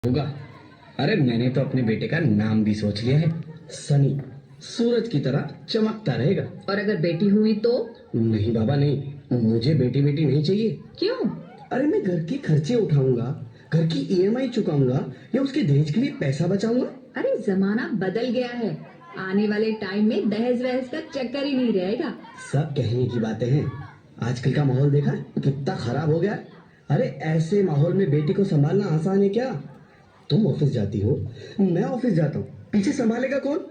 होगा। अरे मैंने तो अपने बेटे का नाम भी सोच लिया है, सनी। सूरज की तरह चमकता रहेगा। और अगर बेटी हुई तो? नहीं बाबा नहीं, मुझे बेटी बेटी नहीं चाहिए। क्यों? अरे मैं घर के खर्चे उठाऊंगा, घर की ईएमआई चुकाऊंगा या उसके दहेज के लिए पैसा बचाऊंगा। अरे जमाना बदल गया है, आने वाले टाइम में दहेज वहेज का चक्कर ही नहीं रहेगा। सब कहने की बातें हैं, आजकल का माहौल देखा कितना खराब हो गया। अरे ऐसे माहौल में बेटी को संभालना आसान है क्या? तुम ऑफिस जाती हो, मैं ऑफिस जाता हूँ, पीछे संभालेगा कौन?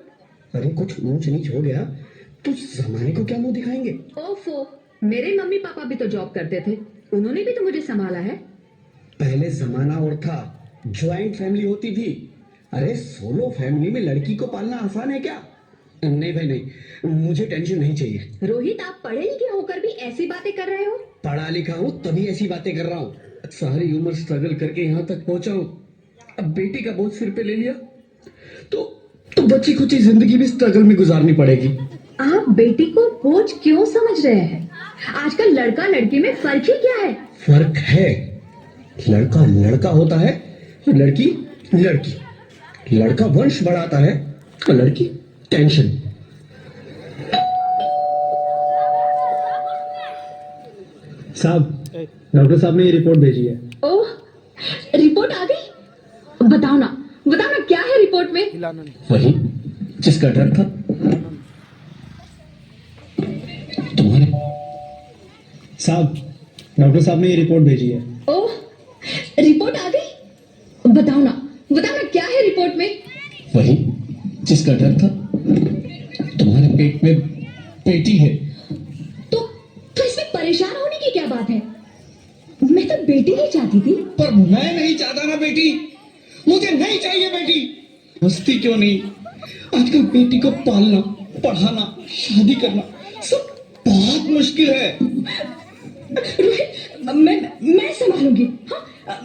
अरे कुछ ऊंच नीच हो गया तो जमाने को क्या मुंह दिखाएंगे? ओफो, मेरे मम्मी पापा भी तो जॉब करते थे, उन्होंने भी तो मुझे संभाला है। पहले जमाना और था, ज्वाइंट फैमिली होती थी। अरे सोलो फैमिली में लड़की को पालना आसान है क्या? नहीं भाई नहीं, मुझे टेंशन नहीं चाहिए। रोहित, आप पढ़े लिखे होकर भी ऐसी बातें कर रहे हो? पढ़ा लिखा हूँ तभी ऐसी बातें कर रहा हूँ। सारी उम्र स्ट्रगल करके यहाँ तक पहुंचा हूँ, अब बेटी का बोझ सिर पे ले लिया तो बच्ची खुची जिंदगी भी स्ट्रगल में गुजारनी पड़ेगी। आप बेटी को बोझ क्यों समझ रहे हैं? आजकल लड़का लड़की में फर्क ही क्या है? फर्क है, लड़का लड़का होता है, लड़की लड़की। लड़का वंश बढ़ाता है और लड़की टेंशन। साहब, डॉक्टर साहब ने ये रिपोर्ट भेजी है। ओह, रिपोर्ट आ गई? बताओ ना क्या है रिपोर्ट में? वही जिसका डर था तुम्हारे। साहब, डॉक्टर साहब ने ये रिपोर्ट भेजी है। ओह, रिपोर्ट आ गई? बताओ ना क्या है रिपोर्ट में? वही जिसका डर था, तुम्हारे पेट में बेटी है। तो इसमें परेशान होने की क्या बात है? मैं तो बेटी ही चाहती थी। पर मैं नहीं चाहता ना बेटी, मुझे नहीं चाहिए बेटी। मस्ती क्यों नहीं, आजकल बेटी को पालना, पढ़ाना, शादी करना सब बहुत मुश्किल है। रोहित, मैं संभालूंगी। हाँ,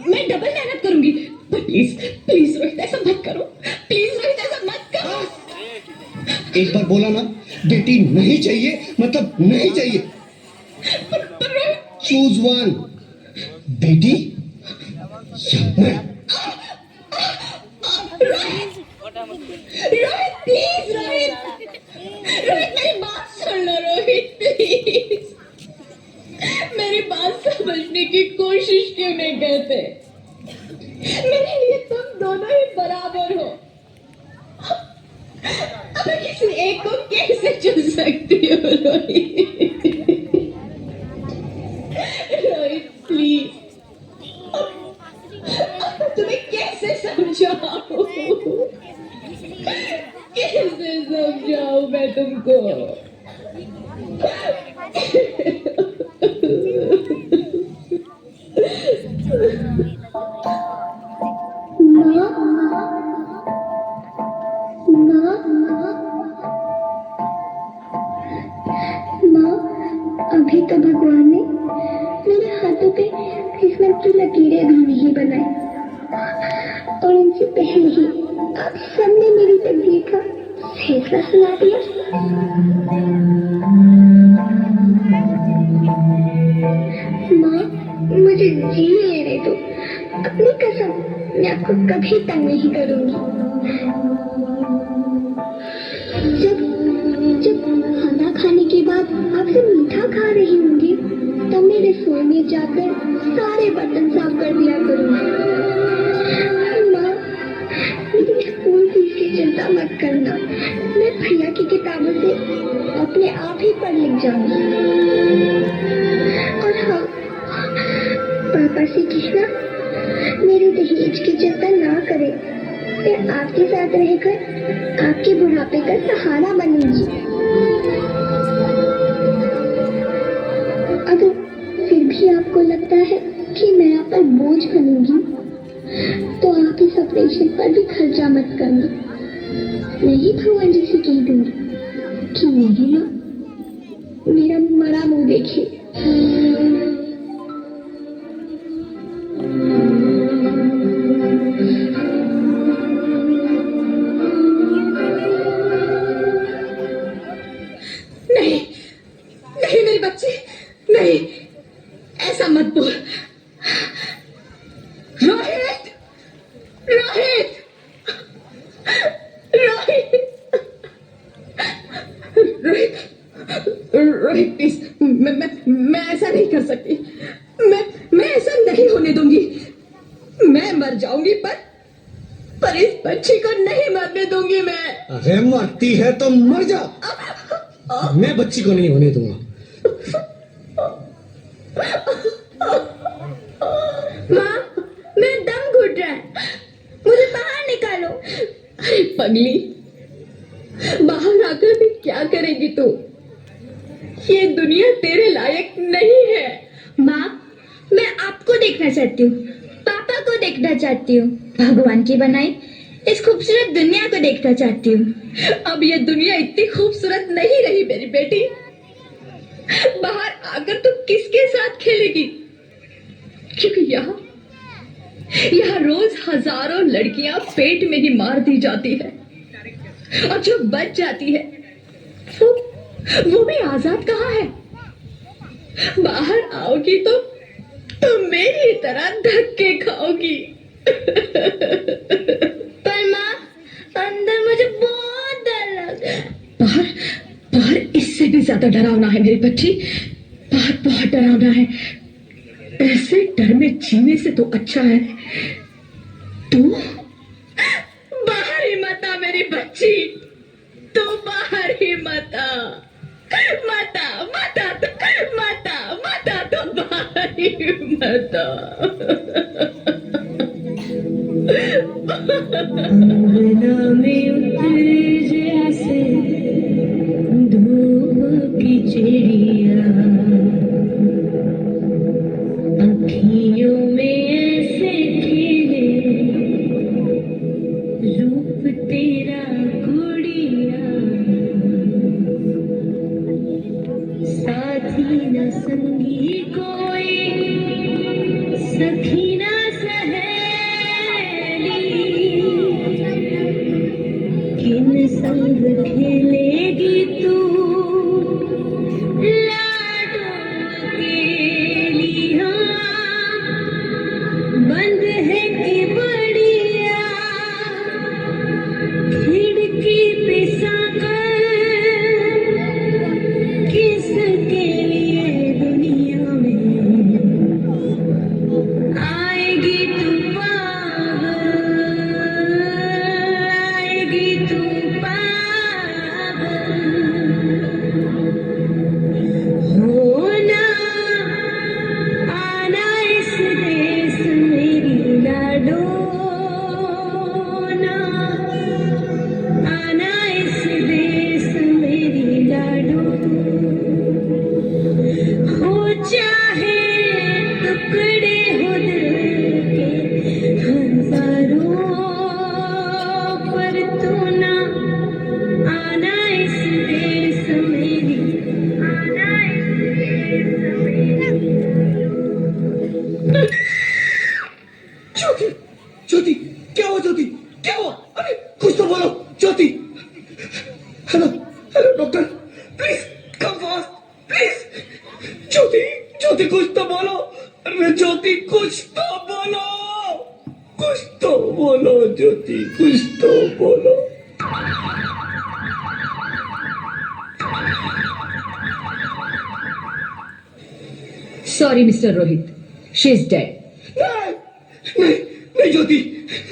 मैं डबल मेहनत करूंगी। पर प्लीज रोहित, ऐसा मत करो। प्लीज रोहित, ऐसा मत करो। एक बार बोला ना, बेटी नहीं चाहिए मतलब नहीं चाहिए। पर रोहित, चूज वन, बेटी या मैं। रोहित प्लीज, रोहित मेरी बात सुन लो। रोहित प्लीज, मेरी बात समझने की कोशिश क्यों नहीं करते? मेरे लिए तुम दोनों ही बराबर हो। अब मैं किसी एक को कैसे चुन सकती हूँ? रोहित प्लीज, तुम्हें कैसे समझाऊं? कैसे समझाऊं मैं तुमको? माँ, अभी तो भगवान ने मेरे हाथों पे किस्मत की लकीरें भी नहीं बनाई, और उनसे पहले ही आप सबने मेरी तकदीर का फैसला सुना दिया। माँ, मुझे जी लेने दो। अपनी कसम, मैं आपको कभी तंग नहीं करूंगी। जब खाना खाने के बाद आपसे मीठा खा रही होंगी, तब मैं रसोई में जाकर सारे बर्तन साफ कर दिया करूंगी। माँ, मेरी स्कूल फीस की चिंता मत करना, मैं प्रिया की किताबों से अपने आप ही पढ़ लिख जाऊंगी। और हाँ, पापा से कहना मेरे दहेज की चिंता ना करें, मैं आपके साथ रहकर आपके बुढ़ापे का सहारा बनूंगी। अगर फिर भी आपको लगता है कि मैं आप पर बोझ बनूंगी, तो आप इस ऑपरेशन पर भी खर्चा मत करना। मैं ही भगवान जी से कह दूंगी कि मेरी माँ मेरा मरा मुंह देखे। नहीं मेरे बच्चे, नहीं, ऐसा मत बोल। रोहित, रोहित, रोहित, रोहित, रोहित प्लीज, मैं ऐसा नहीं कर सकती। मैं ऐसा नहीं होने दूंगी। मैं मर जाऊंगी पर इस बच्ची को नहीं मरने दूंगी मैं। अरे मरती है तो मर जा, मैं बच्ची को नहीं होने दूंगा। माँ, मेरा दम घुट रहा है, मुझे बाहर निकालो। अरे पगली, बाहर आकर भी क्या करेगी तू? ये दुनिया तेरे लायक नहीं है। माँ, मैं आपको देखना चाहती हूँ, पापा को देखना चाहती हूँ, भगवान की बनाई इस खूबसूरत दुनिया को देखना चाहती हूँ। अब ये दुनिया इतनी खूबसूरत नहीं रही मेरी बेटी। बाहर आकर तू किसके साथ खेलेगी? क्योंकि यहाँ रोज हजारों लड़कियां पेट में ही मार दी जाती है, और जो बच जाती है वो भी आजाद कहाँ है? बाहर आओगी तो मेरी तरह धक्के खाओगी। पर माँ, अंदर मुझे बहुत डर लग रहा है। बाहर इससे भी ज्यादा डरावना है मेरी बच्ची। बाहर बहुत डरावना है। ऐसे डर में जीने से तो अच्छा है तू बाहर ही मत आ मेरी बच्ची। तू बाहर ही मत आ, मत आ, मत आ, मत आ, मत आ, तू बाहर ही मत आ। अंगना में उतर जैसे धूप की चिड़िया, अखियों में ऐसे खिले रूप तेरा गुड़िया, साथी न संगी कोई, सखी न सहेली, किन संग खेलेगी तू लाडो अकेली? हाँ, बंद है कि बढ़िया खिड़की पे साकर, किसके लिए दुनिया में आएगी तू पागल, आएगी तू पागल। होना आना इस देश मेरी लाडो ना, आना इस देश मेरी लाडो। हो चाहे टुकड़े हो दिल के हजारों, पर तू ना आना इस देश मेरी, आना इस देश मेरी। ज्योति, ज्योति, क्या हुआ ज्योति, क्या हुआ? अरे कुछ तो बोलो Jyoti. Hello, hello doctor, please come fast, please. Jyoti, Jyoti कुछ तो बोलो। अरे ज्योति कुछ तो बोलो, कुछ तो बोलो ज्योति, कुछ तो बोलो। Sorry, Mr. Rohit. She's dead. नहीं, नहीं, नहीं ज्योति,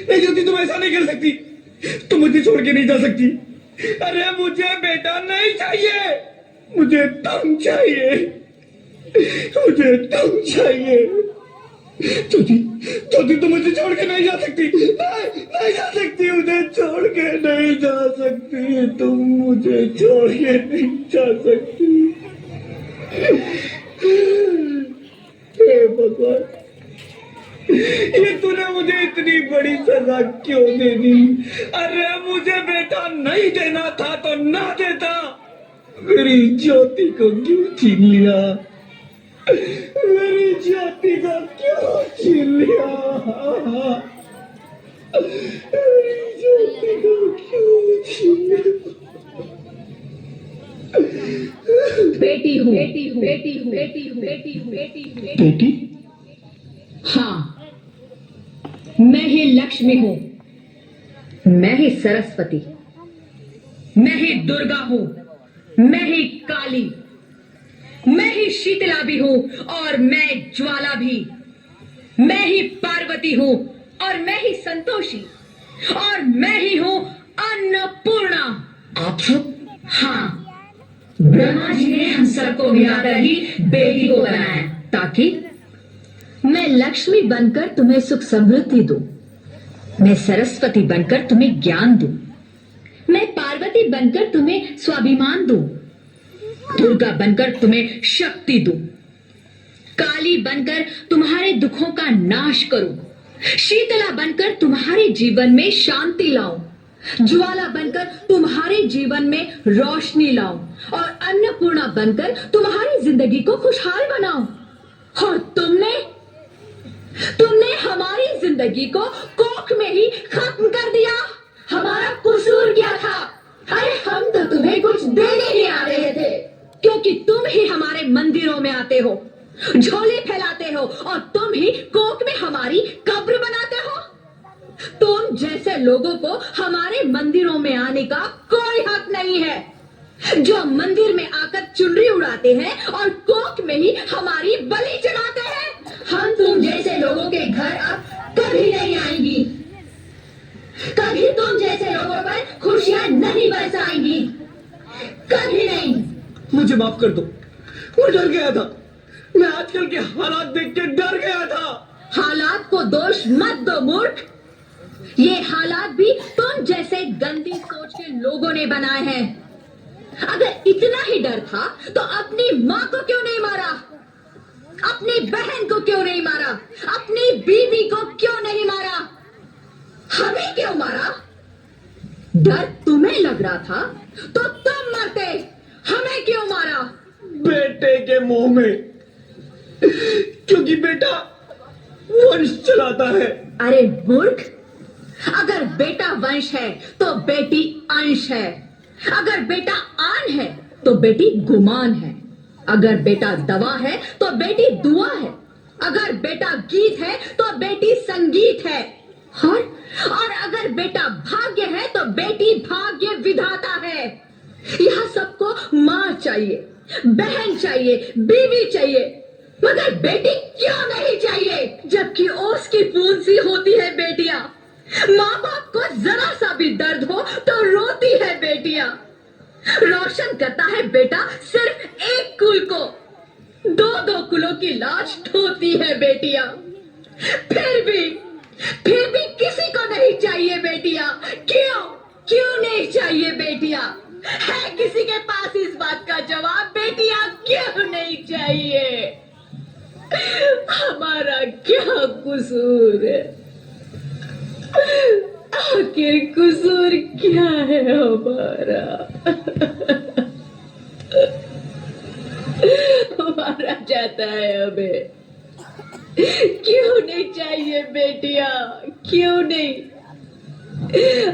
नहीं ज्योति, तुम ऐसा नहीं कर सकती, तुम मुझे छोड़ के नहीं जा सकती। अरे मुझे बेटा नहीं चाहिए, मुझे तुम चाहिए, मुझे तुम चाहिए। ज्योति, ज्योति तुम मुझे छोड़ के नहीं जा सकती, नहीं, नहीं जा सकती, मुझे छोड़ के नहीं जा सकती, तुम मुझे छोड़ के नहीं जा सकती। हे भगवान, ये तूने मुझे इतनी बड़ी सजा क्यों दे दी? अरे मुझे बेटा नहीं देना था तो ना देता, मेरी ज्योति को क्यों छीन लिया? मेरी ज्योति को क्यों छीन लिया? मेरी ज्योति को क्यों छीन लिया? बेटी हूँ, बेटी हूँ, बेटी हूँ, बेटी हूँ, बेटी हूँ, बेटी हूँ, बेटी? हाँ, मैं ही लक्ष्मी हूँ। मैं ही सरस्वती, मैं ही दुर्गा हूं, मैं ही काली, मैं ही शीतला भी हूं और मैं ज्वाला भी, मैं ही पार्वती हूं और मैं ही संतोषी, और मैं ही हूं अन्नपूर्णा। आप सब? हाँ, ब्रह्मा जी ने हम सबको मिलाकर ही बेटी को बनाया, ताकि मैं लक्ष्मी बनकर तुम्हें सुख समृद्धि दूं, मैं सरस्वती बनकर तुम्हें ज्ञान दूं, मैं पार्वती बनकर तुम्हें स्वाभिमान दूं, दुर्गा बनकर तुम्हें शक्ति दूं, काली बनकर तुम्हारे दुखों का नाश करूं, शीतला बनकर तुम्हारे जीवन में शांति लाऊं, ज्वाला बनकर तुम्हारे जीवन में रोशनी लाऊं, और अन्नपूर्णा बनकर तुम्हारी जिंदगी को खुशहाल बनाऊं। और तुमने हमारी जिंदगी को कोख में ही खत्म कर दिया। हमारा कसूर क्या था? अरे हम तो तुम्हें कुछ देने ही आ रहे थे, क्योंकि तुम ही हमारे मंदिरों में आते हो, झोले फैलाते हो, और तुम ही कोख में हमारी कब्र बनाते हो। तुम जैसे लोगों को हमारे मंदिरों में आने का कोई हक नहीं है, जो मंदिर में आकर चुनरी उड़ाते हैं और कोख में ही हमारी बलि चढ़ाते हैं। हम तुम जैसे लोगों के घर अब कभी नहीं आएंगी, कभी तुम जैसे लोगों पर खुशियां नहीं बरसाएंगी, कभी नहीं। मुझे माफ कर दो, मैं डर गया था। मैं आजकल के हालात देख के डर गया था। हालात को दोष मत दो मूर्ख, ये हालात भी तुम जैसे गंदी सोच के लोगों ने बनाए हैं। अगर इतना ही डर था तो अपनी माँ को क्यों नहीं मारा, अपनी बहन को क्यों नहीं मारा, अपनी बीवी को क्यों नहीं मारा, हमें क्यों मारा? डर तुम्हें लग रहा था तो तुम मरते, हमें क्यों मारा? बेटे के मुंह में, क्योंकि बेटा वंश चलाता है। अरे मूर्ख, अगर बेटा वंश है तो बेटी अंश है, अगर बेटा आन है तो बेटी गुमान है, अगर बेटा दवा है तो बेटी दुआ है, अगर बेटा गीत है तो बेटी संगीत है, और अगर बेटा भाग्य है तो बेटी भाग्य विधाता है। यह सबको माँ चाहिए, बहन चाहिए, बीवी चाहिए, मगर बेटी क्यों नहीं चाहिए? जबकि ओस की बूंद सी होती है बेटियां, माँ बाप को जरा सा भी दर्द हो तो रोती है बेटियां। रोशन करता है बेटा सिर्फ एक कुल को, दो दो कुलों की लाज ढोती है बेटियां। फिर भी किसी को नहीं चाहिए बेटियां। क्यों नहीं चाहिए बेटियां? है किसी के पास इस बात का जवाब? बेटियां क्यों नहीं चाहिए? हमारा क्या कसूर है? आखिर कसूर क्या है हमारा? मारा जाता है हमें। क्यों नहीं चाहिए बेटियां? क्यों नहीं?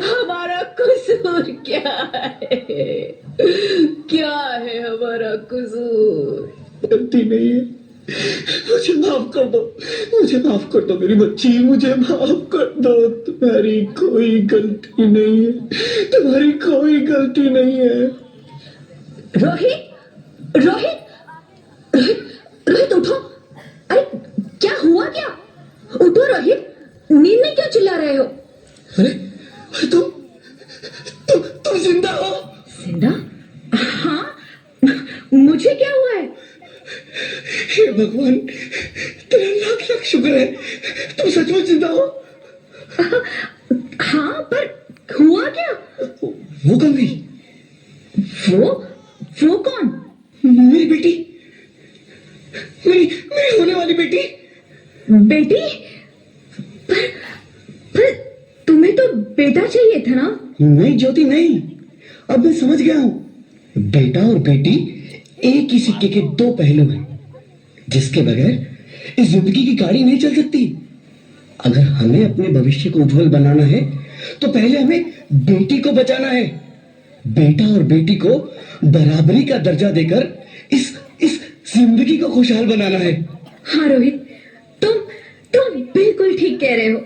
हमारा कसूर क्या है? क्या है हमारा कसूर? गलती नहीं है, मुझे माफ कर दो, मुझे माफ कर दो मेरी बच्ची, मुझे माफ कर दो। तुम्हारी कोई गलती नहीं है, तुम्हारी कोई गलती नहीं है। रोहित, रोहित, रोहित, रोहित उठो। अरे क्या हुआ क्या? उठो रोहित, नींद में क्यों चिल्ला रहे हो? अरे तुम जिंदा हो? जिंदा? हाँ, मुझे क्या हुआ है? हे भगवान, तेरा लाख लाख शुक्र है, तुम सचमुच जिंदा हो। हाँ, पर हुआ क्या? वो कौन गई? वो कौन? मेरी बेटी, मेरी होने वाली बेटी। बेटी? पर तुम्हें तो बेटा चाहिए था ना? नहीं ज्योति नहीं, अब मैं समझ गया हूँ। बेटा और बेटी एक ही सिक्के के दो पहलू हैं, जिसके बगैर इस जिंदगी की गाड़ी नहीं चल सकती। अगर हमें अपने भविष्य को उज्जवल बनाना है तो पहले हमें बेटी को बचाना है। बेटा और बेटी को बराबरी का दर्जा देकर इस जिंदगी को खुशहाल बनाना है। हाँ रोहित, तुम बिल्कुल ठीक कह रहे हो।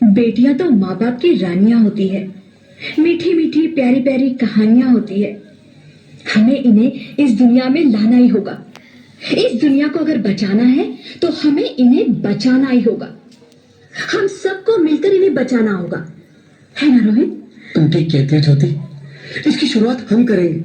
बेटियां तो माँ बाप की रानियां होती है, मीठी मीठी प्यारी प्यारी कहानियां होती है। हमें इन्हें इस दुनिया में लाना ही होगा। इस दुनिया को अगर बचाना है तो हमें इन्हें बचाना ही होगा। हम सबको मिलकर इन्हें बचाना होगा, है ना रोहित? तुम ठीक कहती हो ज्योति, इसकी शुरुआत हम करेंगे।